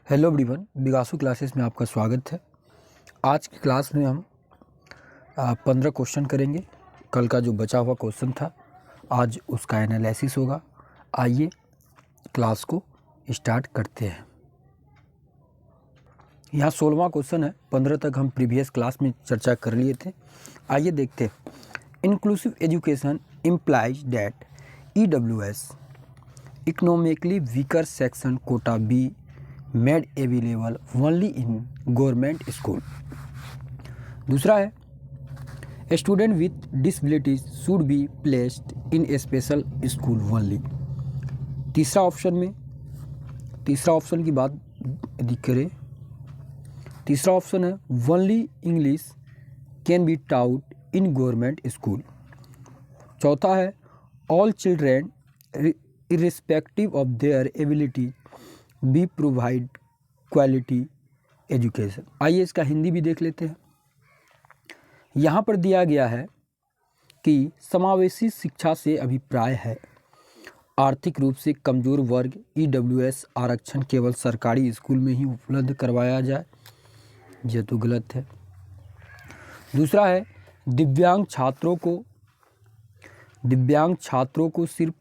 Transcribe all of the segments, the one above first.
Hello everyone, बिगासू classes में आपका स्वागत है। आज की क्लास में हम 15 क्वेश्चन करेंगे। कल का जो बचा हुआ क्वेश्चन था आज उसका एनालिसिस होगा। आइए क्लास को स्टार्ट करते हैं। यहाँ 16वां क्वेश्चन है। 15 तक हम प्रीवियस क्लास में चर्चा कर लिए थे। आइए देखते हैं। Inclusive education implies that EWS economically weaker section quota be made available only in government school. दूसरा है student with disabilities should be placed in a special school only. तीसरा ऑप्शन की बात यदि करें, तीसरा ऑप्शन है only English can be taught in government school. चौथा है all children irrespective of their ability be provide quality education. आइए इसका हिंदी भी देख लेते हैं। यहाँ पर दिया गया है कि समावेशी शिक्षा से अभिप्राय है आर्थिक रूप से कमजोर वर्ग EWS आरक्षण केवल सरकारी स्कूल में ही उपलब्ध करवाया जाए। यह तो गलत है। दूसरा है दिव्यांग छात्रों को सिर्फ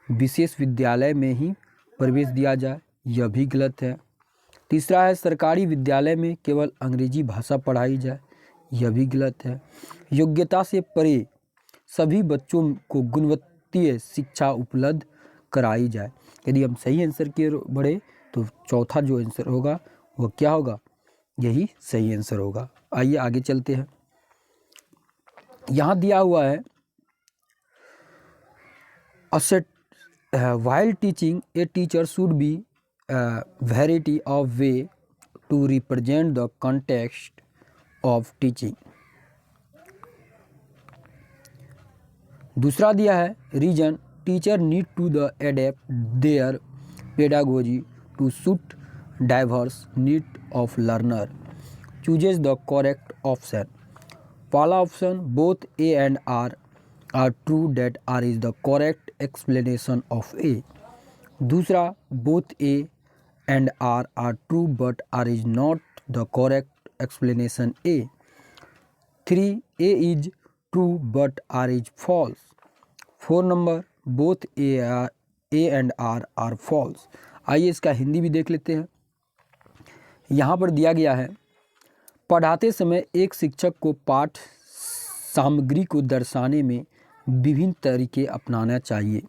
विशेष विद्यालय में ही प्रवेश दिया जाए। यह भी गलत है। तीसरा है सरकारी विद्यालय में केवल अंग्रेजी भाषा पढ़ाई जाए। यह भी गलत है। योग्यता से परे सभी बच्चों को गुणवत्तीय शिक्षा उपलब्ध कराई जाए। यदि हम सही आंसर की ओर बढ़े तो चौथा जो आंसर होगा वह क्या होगा? यही सही आंसर होगा। आइए आगे चलते हैं। यहाँ दिया हुआ है while teaching a teacher should be a variety of way to represent the context of teaching। दूसरा दिया है reason teacher need to the adapt their pedagogy to suit diverse need of learner chooses the correct option। पहला option both A and R are true that R is the correct explanation of A। दूसरा both A and R are true but R is not the correct explanation A। 3 A is true but R is false। 4 number both A and R are false। आइए इसका हिंदी भी देख लेते हैं। यहाँ पर दिया गया है पढ़ाते समय एक शिक्षक को पाठ सामग्री को दर्शाने में विभिन्न तरीके अपनाना चाहिए।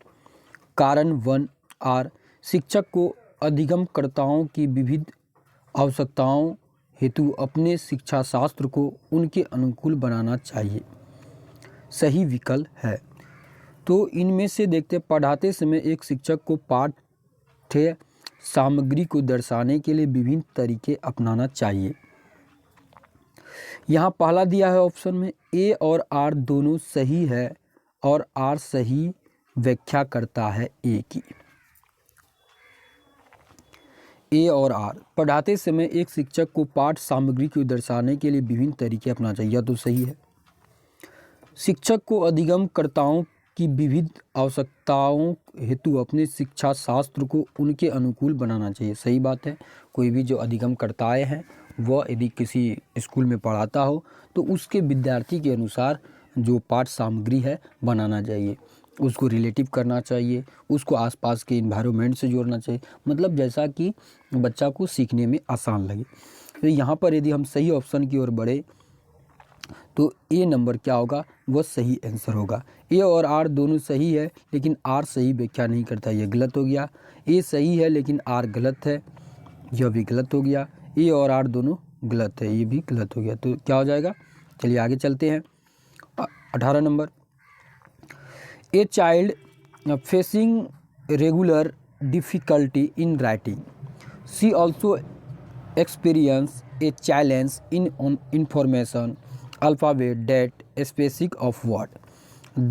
कारण 1 आर शिक्षक को अधिगमकर्ताओं की विविध आवश्यकताओं हेतु अपने शिक्षा शास्त्र को उनके अनुकूल बनाना चाहिए। सही विकल्प है। तो इनमें से देखते पढ़ाते समय एक शिक्षक को पाठ्य सामग्री को दर्शाने के लिए विभिन्न तरीके अपनाना चाहिए। यहाँ पहला दिया है ऑप्शन में A और R दोनों सही है और R सही व्याख्या करता है A की। A और R पढ़ाते समय एक शिक्षक को पाठ सामग्री को दर्शाने के लिए विभिन्न तरीके अपनाना चाहिए। यह तो सही है। शिक्षक को अधिगमकर्ताओं की विविध आवश्यकताओं हेतु अपने शिक्षा शास्त्र को उनके अनुकूल बनाना चाहिए। सही बात है। कोई भी जो अधिगमकर्ताएं हैं वह यदि किसी स्कूल में पढ़ाता हो तो उसके विद्यार्थी के अनुसार जो पाठ सामग्री है बनाना चाहिए, उसको रिलेटिव करना चाहिए, उसको आसपास के इन्वायरमेंट से जोड़ना चाहिए, मतलब जैसा कि बच्चा को सीखने में आसान लगे। तो यहाँ पर यदि हम सही ऑप्शन की ओर बढ़े तो A नंबर क्या होगा? वह सही आंसर होगा। A और R दोनों सही है लेकिन R सही व्याख्या नहीं करता। यह गलत हो गया। A सही है लेकिन R गलत है। यह भी गलत हो गया। A और R दोनों गलत है। ये भी गलत हो गया। तो क्या हो जाएगा? चलिए आगे चलते हैं। 18 number a child facing regular difficulty in writing she also experience a challenge in information alphabet that specific of word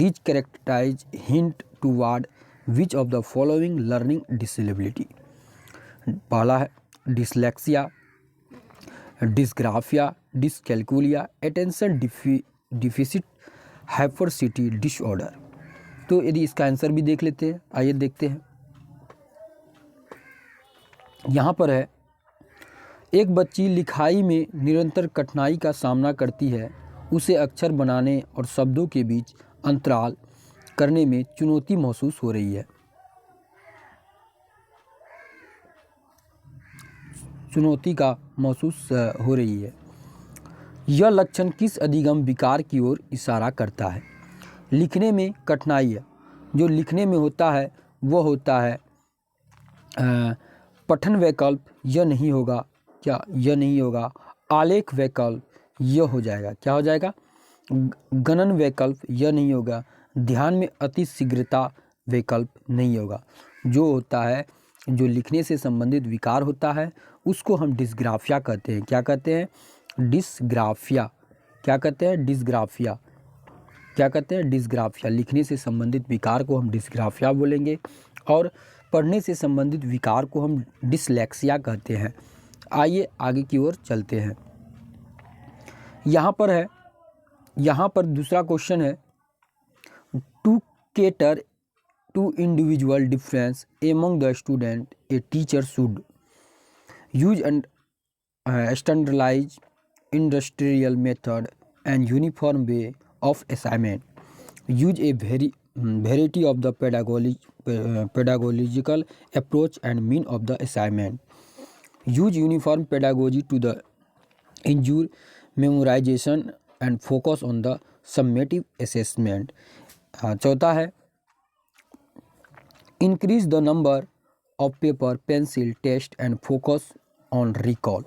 these characterize hint toward which of the following learning disability। पहला है dyslexia, dysgraphia, dyscalculia, attention deficit hyperactivity disorder. तो यदि इसका answer भी देख लेते हैं, आइए देखते हैं। यहाँ पर है एक बच्ची लिखाई में निरंतर कठिनाई का सामना करती है। उसे अक्षर बनाने और शब्दों के बीच अंतराल करने में चुनौती महसूस हो रही है। यह लक्षण किस अधिगम विकार की ओर इशारा करता है? लिखने में कठिनाई है। जो लिखने में होता है वह होता है पठन वैकल्प, यह नहीं होगा। क्या यह नहीं होगा? आलेख वैकल्प, यह हो जाएगा। क्या हो जाएगा? गणन वैकल्प, यह नहीं होगा। ध्यान में अति शीघ्रता वैकल्प नहीं होगा। जो होता है, जो लिखने से संबंधित विकार होता है उसको हम डिस्ग्राफिया कहते हैं। क्या कहते हैं? डिस्ग्राफिया। क्या कहते हैं? डिस्ग्राफिया। क्या कहते हैं? डिस्ग्राफिया। लिखने से संबंधित विकार को हम डिस्ग्राफिया बोलेंगे और पढ़ने से संबंधित विकार को हम डिसलेक्सिया कहते हैं। आइए आगे की ओर चलते हैं। यहाँ पर दूसरा क्वेश्चन है, to cater to individual difference among the student a teacher should use and standardize industrial method and uniform way of assignment, use a variety of the pedagogical approach and mean of the assignment, use uniform pedagogy to the ensure memorization and focus on the summative assessment. चौथा है, increase the number of paper, pencil, test and focus on recall.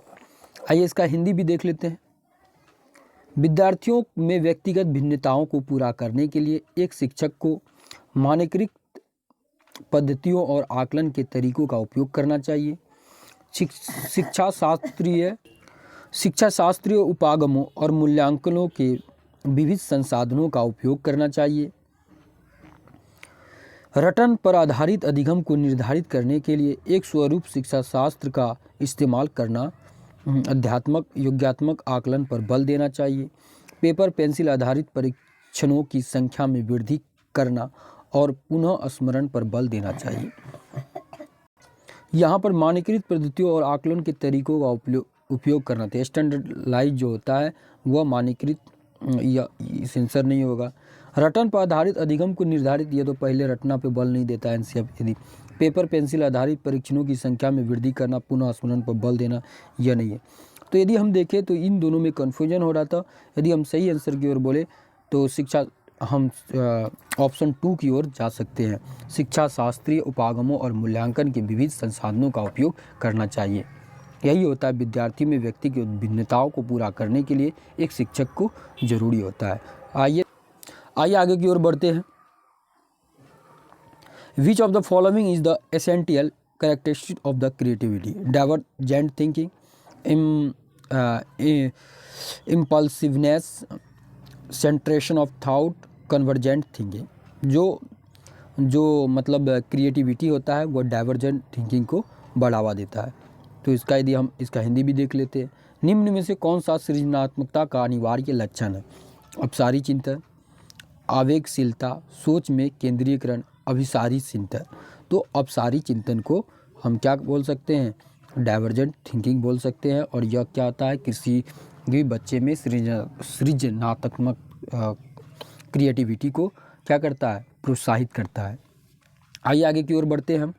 आइए इसका हिंदी भी देख लेते हैं। विद्यार्थियों में व्यक्तिगत भिन्नताओं को पूरा करने के लिए एक शिक्षक को मानकीकृत पद्धतियों और आकलन के तरीकों का उपयोग करना चाहिए। शिक्षा शास्त्रीय उपागमों और मूल्यांकनों के विविध संसाधनों का उपयोग करना चाहिए। रटन पर आधारित अधिगम को निर्धारित करने के लिए एक स्वरूप शिक्षा शास्त्र का इस्तेमाल करना, अध्यात्मक योग्यात्मक आकलन पर बल देना चाहिए। पेपर पेंसिल आधारित परीक्षणों की संख्या में वृद्धि करना और पुनः स्मरण पर बल देना चाहिए। यहाँ पर मानकीकृत पद्धतियों और आकलन के तरीकों का उपयोग करना था। स्टैंडर्डाइज जो होता है वह मानकीकृत या सेंसर नहीं होगा। रटन पर आधारित अधिगम को निर्धारित, यह तो पहले रटना पे बल नहीं देता है एनसीईआरटी। यदि पेपर पेंसिल आधारित परीक्षणों की संख्या में वृद्धि करना, पुनः स्मरण पर बल देना, यह नहीं है। तो यदि हम देखें तो इन दोनों में कन्फ्यूजन हो रहा था। यदि हम सही आंसर की ओर बोले तो हम ऑप्शन 2 की ओर जा सकते हैं। शिक्षा शास्त्रीय उपागमों और मूल्यांकन के विविध संसाधनों का उपयोग करना चाहिए। यही होता है विद्यार्थी में व्यक्तिगत भिन्नताओं को पूरा करने के लिए एक शिक्षक को जरूरी होता है। आइए आगे की ओर बढ़ते हैं। Which of the following is the essential characteristic of the creativity? Divergent thinking, impulsiveness, centration of thought, convergent thinking. जो मतलब क्रिएटिविटी होता है वो डाइवर्जेंट थिंकिंग को बढ़ावा देता है। तो इसका यदि हम इसका हिंदी भी देख लेते हैं। निम्न में से कौन सा सृजनात्मकता का अनिवार्य लक्षण है? अपसारी चिंतन, आवेगशीलता, सोच में केंद्रीकरण, अभिसारी चिंतन। तो अपसारी चिंतन को हम क्या बोल सकते हैं? डाइवर्जेंट थिंकिंग बोल सकते हैं। और यह क्या होता है? किसी भी बच्चे में सृजनात्मक क्रिएटिविटी को क्या करता है? प्रोत्साहित करता है। आइए आगे की ओर बढ़ते हैं हम।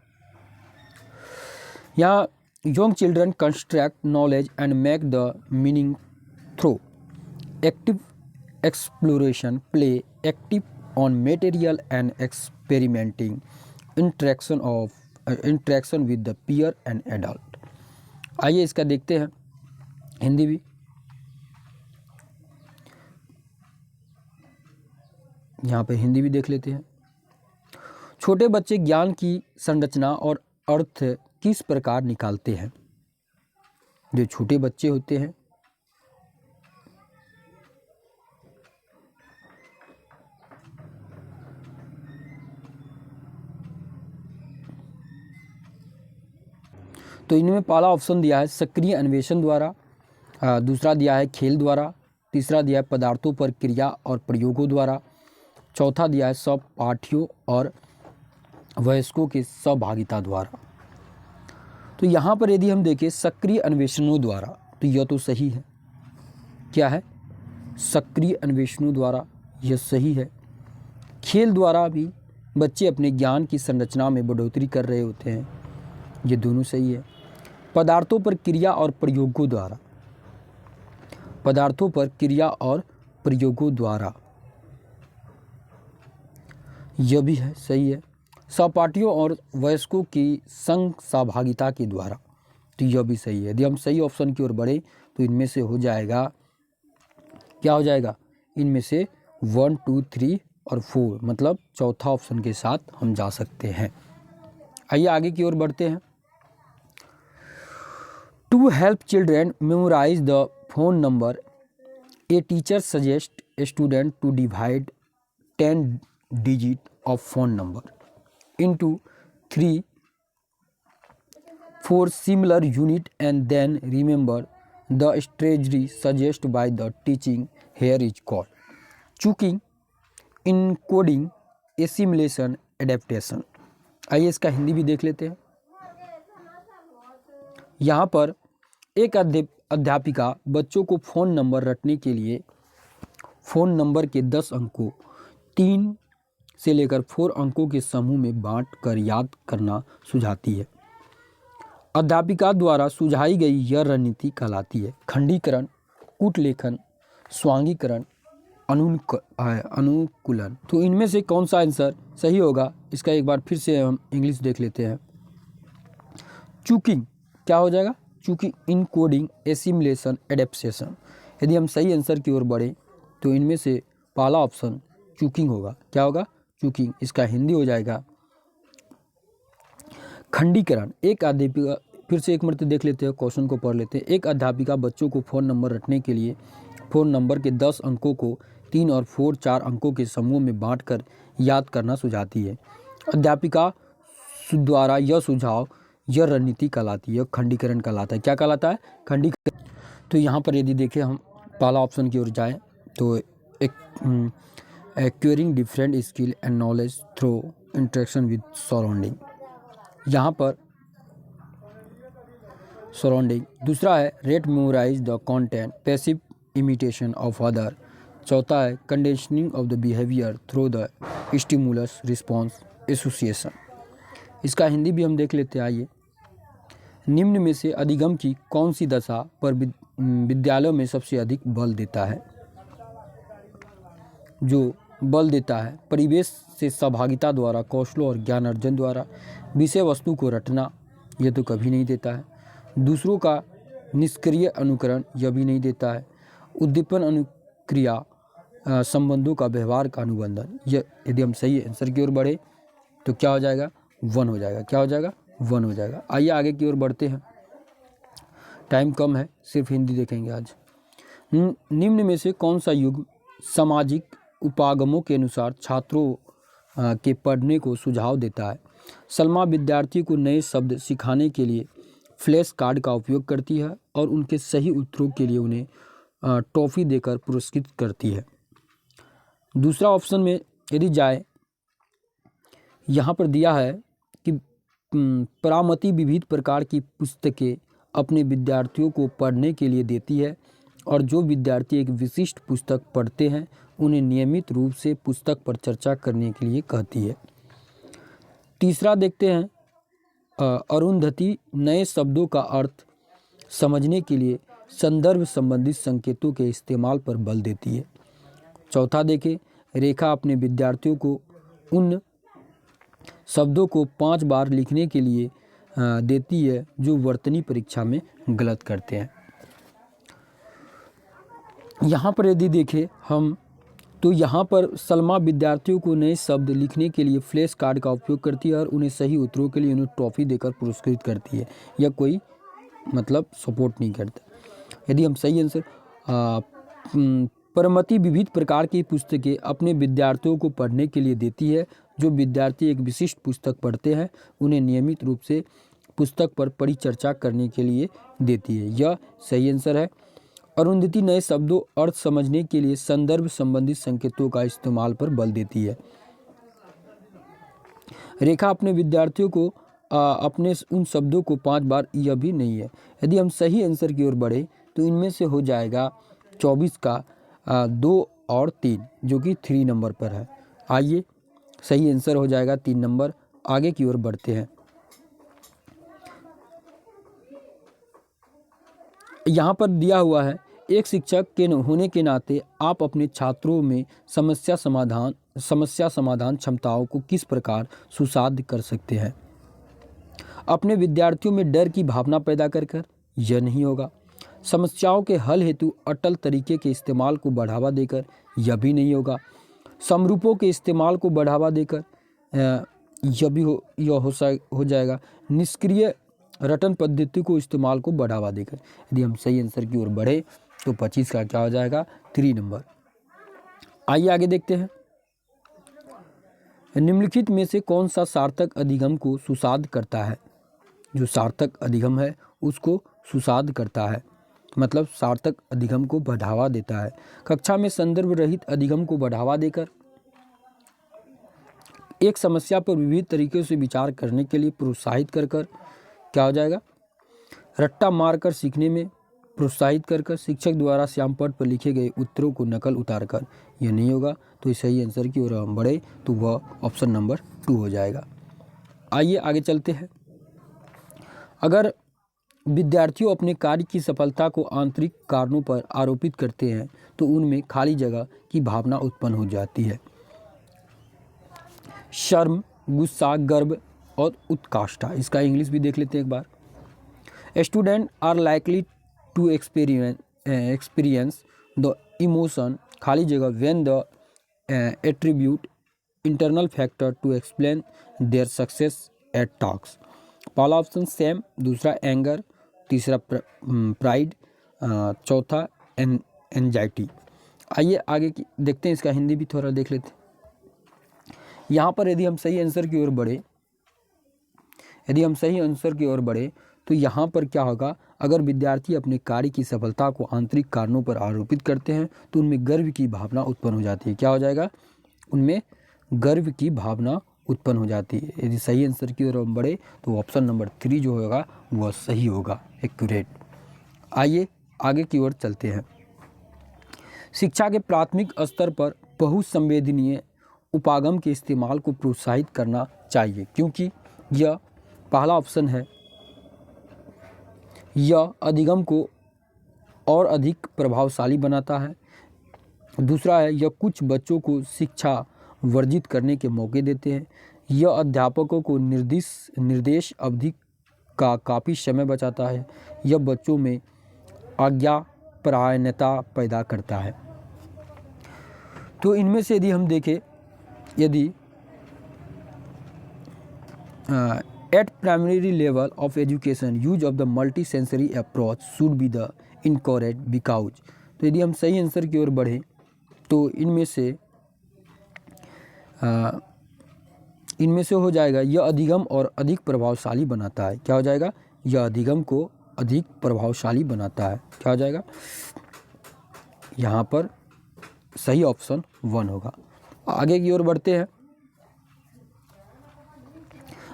यहाँ young children construct knowledge and make the meaning through active exploration, play, active on material and experimenting, interaction with the peer and adult. आइए इसका देखते हैं हिंदी भी। यहाँ पे हिंदी भी देख लेते हैं। छोटे बच्चे ज्ञान की संरचना और अर्थ किस प्रकार निकालते हैं? जो छोटे बच्चे होते हैं तो इनमें पहला ऑप्शन दिया है सक्रिय अन्वेषण द्वारा, दूसरा दिया है खेल द्वारा, तीसरा दिया है पदार्थों पर क्रिया और प्रयोगों द्वारा, चौथा दिया है सहपाठियों और वयस्कों की सहभागिता द्वारा। तो यहाँ पर यदि हम देखें सक्रिय अन्वेषणों द्वारा, तो यह तो सही है। क्या है? सक्रिय अन्वेषणों द्वारा, यह सही है। खेल द्वारा भी बच्चे अपने ज्ञान की संरचना में बढ़ोतरी कर रहे होते हैं, ये दोनों सही है। पदार्थों पर क्रिया और प्रयोगों द्वारा, पदार्थों पर क्रिया और प्रयोगों द्वारा, यह भी है, सही है। सहपाठियों और वयस्कों की संग सहभागिता के द्वारा, तो यह भी सही है। यदि हम सही ऑप्शन की ओर बढ़े तो इनमें से हो जाएगा, क्या हो जाएगा? इनमें से 1, 2, 3 और 4, मतलब चौथा ऑप्शन के साथ हम जा सकते हैं। आइए आगे की ओर बढ़ते हैं। To help children memorize the phone number, a teacher suggest a student to divide 10 digit of phone number into 3, 4 similar unit and then remember the strategy suggested by the teaching here is called chunking, encoding, assimilation, adaptation। आइए इसका हिंदी भी देख लेते हैं। यहाँ पर एक अध्यापिका बच्चों को फ़ोन नंबर रटने के लिए फ़ोन नंबर के 10 अंकों 3 से लेकर 4 अंकों के समूह में बांट कर याद करना सुझाती है। अध्यापिका द्वारा सुझाई गई यह रणनीति कहलाती है खंडीकरण, कूटलेखन, स्वांगीकरण, अनुकूलन। तो इनमें से कौन सा आंसर सही होगा, इसका एक बार फिर से हम इंग्लिश देख लेते हैं। चूकिंग क्या हो जाएगा? चूकिंग, इनकोडिंग, एसिमिलेशन, एडेप्टेशन। यदि हम सही आंसर की ओर बढ़े तो इनमें से पहला ऑप्शन चूकिंग होगा। क्या होगा? चूकिंग। इसका हिंदी हो जाएगा खंडीकरण। एक अध्यापिका, फिर से एक मर्तबा देख लेते हैं, क्वेश्चन को पढ़ लेते हैं। एक अध्यापिका बच्चों को फ़ोन नंबर रटने के लिए फ़ोन नंबर के 10 अंकों को 3 और 4 अंकों के समूह में बांटकर याद करना सुझाती है। अध्यापिका द्वारा यह सुझाव, यह रणनीति कहलाती है, खंडीकरण कहलाता है। क्या कहलाता है? खंडीकरण। तो यहाँ पर यदि देखें हम पहला ऑप्शन की ओर जाएँ तो एक acquiring different skill and knowledge through interaction with surrounding, यहाँ पर सराउंडिंग। दूसरा है rote memorize the content, passive imitation of other. चौथा है conditioning of the behaviour through the stimulus response association. इसका हिंदी भी हम देख लेते हैं। आइए, निम्न में से अधिगम की कौन सी दशा पर विद्यालयों में सबसे अधिक बल देता है? जो बल देता है परिवेश से सहभागिता द्वारा, कौशलों और ज्ञान अर्जन द्वारा। विषय वस्तु को रटना, यह तो कभी नहीं देता है। दूसरों का निष्क्रिय अनुकरण, यह भी नहीं देता है। उद्दीपन, अनुक्रिया, संबंधों का व्यवहार का अनुबंधन। यह यदि हम सही आंसर की ओर बढ़े तो क्या हो जाएगा? 1 हो जाएगा। क्या हो जाएगा? 1 हो जाएगा। आइए आगे की ओर बढ़ते हैं, टाइम कम है, सिर्फ हिंदी देखेंगे आज। निम्न में से कौन सा युग सामाजिक उपागमों के अनुसार छात्रों के पढ़ने को सुझाव देता है? सलमा विद्यार्थी को नए शब्द सिखाने के लिए फ्लैश कार्ड का उपयोग करती है और उनके सही उत्तरों के लिए उन्हें टॉफ़ी देकर पुरस्कृत करती है। दूसरा ऑप्शन में यदि जाए, यहाँ पर दिया है कि परामती विविध प्रकार की पुस्तकें अपने विद्यार्थियों को पढ़ने के लिए देती है और जो विद्यार्थी एक विशिष्ट पुस्तक पढ़ते हैं उन्हें नियमित रूप से पुस्तक पर चर्चा करने के लिए कहती है। तीसरा देखते हैं, अरुंधति नए शब्दों का अर्थ समझने के लिए संदर्भ संबंधित संकेतों के इस्तेमाल पर बल देती है। चौथा देखें, रेखा अपने विद्यार्थियों को उन शब्दों को 5 बार लिखने के लिए देती है जो वर्तनी परीक्षा में गलत करते हैं। यहाँ पर यदि देखें हम तो यहाँ पर सलमा विद्यार्थियों को नए शब्द लिखने के लिए फ्लैश कार्ड का उपयोग करती है और उन्हें सही उत्तरों के लिए उन्हें ट्रॉफी देकर पुरस्कृत करती है। यह कोई मतलब सपोर्ट नहीं करता। यदि हम सही आंसर, परमति विविध प्रकार की पुस्तकें अपने विद्यार्थियों को पढ़ने के लिए देती है। जो विद्यार्थी एक विशिष्ट पुस्तक पढ़ते हैं उन्हें नियमित रूप से पुस्तक पर परिचर्चा करने के लिए देती है। यह सही आंसर है। अरुंधति नए शब्दों अर्थ समझने के लिए संदर्भ संबंधित संकेतों का इस्तेमाल पर बल देती है। रेखा अपने विद्यार्थियों को अपने उन शब्दों को 5 बार यह भी नहीं है। यदि हम सही आंसर की ओर बढ़े तो इनमें से हो जाएगा 24 का 2 और 3 जो कि 3 नंबर पर है। आइए सही आंसर हो जाएगा 3 नंबर। आगे की ओर बढ़ते हैं। यहाँ पर दिया हुआ है, एक शिक्षक के होने के नाते आप अपने छात्रों में समस्या समाधान क्षमताओं को किस प्रकार सुसाध्य कर सकते हैं। अपने विद्यार्थियों में डर की भावना पैदा कर यह नहीं होगा। समस्याओं के हल हेतु अटल तरीके के इस्तेमाल को बढ़ावा देकर यह भी नहीं होगा। समरूपों के इस्तेमाल को बढ़ावा देकर यह भी हो जाएगा। निष्क्रिय रटन पद्धति को इस्तेमाल को बढ़ावा देकर। यदि हम सही आंसर की ओर बढ़े तो 25 का क्या हो जाएगा 3 नंबर। आइए आगे देखते हैं। निम्नलिखित में से कौन सा सार्थक अधिगम को सुसाध्य करता है। जो सार्थक अधिगम है उसको सुसाध्य करता है, मतलब सार्थक अधिगम को बढ़ावा देता है। कक्षा में संदर्भ रहित अधिगम को बढ़ावा देकर, एक समस्या पर विविध तरीकों से विचार करने के लिए प्रोत्साहित कर क्या हो जाएगा। रट्टा मारकर सीखने में प्रोत्साहित कर शिक्षक द्वारा श्यामपट्ट पर लिखे गए उत्तरों को नकल उतार कर यह नहीं होगा। तो इस सही आंसर की ओर हम बढ़े तो वह ऑप्शन नंबर 2 हो जाएगा। आइए आगे चलते हैं। अगर विद्यार्थियों अपने कार्य की सफलता को आंतरिक कारणों पर आरोपित करते हैं तो उनमें खाली जगह की भावना उत्पन्न हो जाती है। शर्म, गुस्सा, गर्व और उत्काष्ठा। इसका इंग्लिश भी देख लेते हैं एक बार। Student are likely to experience the emotion खाली जगह when the attribute internal factor to explain their success at tasks. पहला ऑप्शन सेम, दूसरा एंगर, तीसरा प्राइड, चौथा एंजाइटी। आइए आगे देखते हैं, इसका हिंदी भी थोड़ा देख लेते हैं। यहाँ पर यदि हम सही आंसर की ओर बढ़े तो यहाँ पर क्या होगा। अगर विद्यार्थी अपने कार्य की सफलता को आंतरिक कारणों पर आरोपित करते हैं तो उनमें गर्व की भावना उत्पन्न हो जाती है। क्या हो जाएगा, उनमें गर्व की भावना उत्पन्न हो जाती है। यदि सही आंसर की ओर हम बढ़े तो ऑप्शन नंबर 3 जो होगा वह सही होगा, एक्यूरेट। आइए आगे की ओर चलते हैं। शिक्षा के प्राथमिक स्तर पर बहुसंवेदनीय उपागम के इस्तेमाल को प्रोत्साहित करना चाहिए, क्योंकि यह पहला ऑप्शन है, यह अधिगम को और अधिक प्रभावशाली बनाता है। दूसरा है, यह कुछ बच्चों को शिक्षा वर्जित करने के मौके देते हैं। यह अध्यापकों को निर्देश अवधि का काफ़ी समय बचाता है। यह बच्चों में आज्ञापरायणता पैदा करता है। तो इनमें से यदि हम देखें, यदि eight primary level of education use of the multi sensory approach should be the incorrect because. तो यदि हम सही आंसर की ओर बढ़े तो इनमें से हो जाएगा, यह अधिगम और अधिक प्रभावशाली बनाता है। क्या हो जाएगा, यह अधिगम को अधिक प्रभावशाली बनाता है। क्या हो जाएगा, यहाँ पर सही ऑप्शन 1 होगा। आगे की ओर बढ़ते हैं।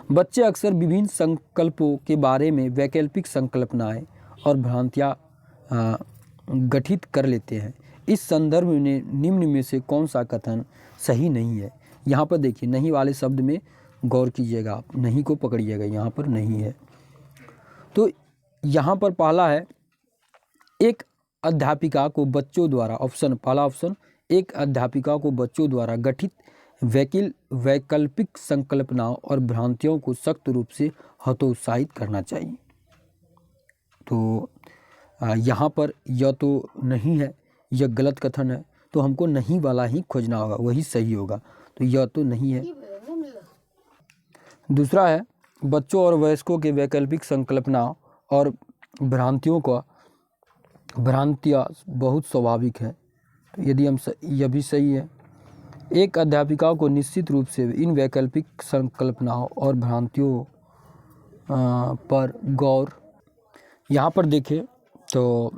बच्चे अक्सर विभिन्न संकल्पों के बारे में वैकल्पिक संकल्पनाएं और भ्रांतियां गठित कर लेते हैं। इस संदर्भ में निम्न में से कौन सा कथन सही नहीं है। यहाँ पर देखिए, नहीं वाले शब्द में गौर कीजिएगा, आप नहीं को पकड़िएगा, यहाँ पर नहीं है। तो यहाँ पर पहला है, एक अध्यापिका को बच्चों द्वारा, पहला ऑप्शन, एक अध्यापिका को बच्चों द्वारा गठित वैकल्पिक संकल्पनाओं और भ्रांतियों को सख्त रूप से हतोत्साहित करना चाहिए। तो यहाँ पर यह तो नहीं है, यह गलत कथन है, तो हमको नहीं वाला ही खोजना होगा, वही सही होगा। तो यह तो नहीं है। दूसरा है, बच्चों और वयस्कों के वैकल्पिक संकल्पनाओं और भ्रांतियाँ बहुत स्वाभाविक है। तो यदि हम यह भी सही है। एक अध्यापिका को निश्चित रूप से इन वैकल्पिक संकल्पनाओं और भ्रांतियों पर गौर, यहाँ पर देखें तो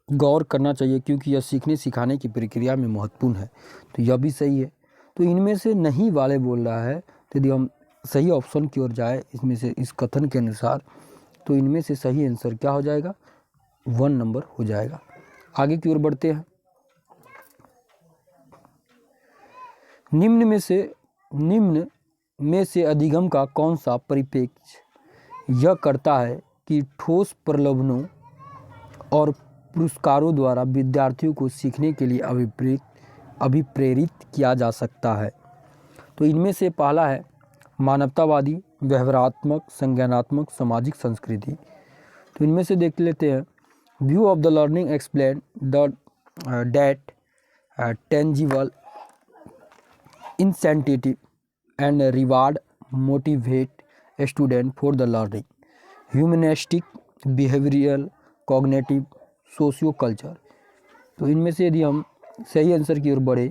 गौर करना चाहिए, क्योंकि यह सीखने सिखाने की प्रक्रिया में महत्वपूर्ण है। तो यह भी सही है। तो इनमें से नहीं वाले बोल रहा है, तो यदि हम सही ऑप्शन की ओर जाए इसमें से इस कथन के अनुसार, तो इनमें से सही आंसर क्या हो जाएगा? 1 नंबर हो जाएगा। आगे की ओर बढ़ते हैं। निम्न में से अधिगम का कौन सा परिप्रेक्ष्य यह करता है कि ठोस प्रलोभनों और पुरस्कारों द्वारा विद्यार्थियों को सीखने के लिए अभिप्रेरित किया जा सकता है? तो इनमें से पहला है मानवतावादी, व्यवहारात्मक, संज्ञानात्मक, सामाजिक संस्कृति। तो इनमें से देख लेते हैं। View of the learning explain that tangible incentive and reward motivate student for the learning, humanistic, behavioural, cognitive, socio culture. तो इनमें से यदि हम सही आंसर की ओर बढ़े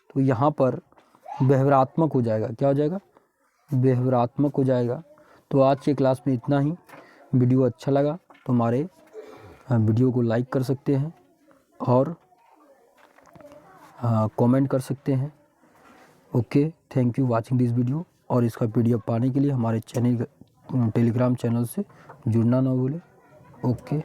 तो यहाँ पर व्यवहारात्मक हो जाएगा। क्या हो जाएगा? व्यवहारात्मक हो जाएगा। तो आज के क्लास में इतना ही। वीडियो अच्छा लगा तो हमारे वीडियो को लाइक कर सकते हैं और कमेंट कर सकते हैं। Okay, thank you watching this video. और इसका PDF पाने के लिए हमारे टेलीग्राम चैनल से जुड़ना ना भूलें। ओके।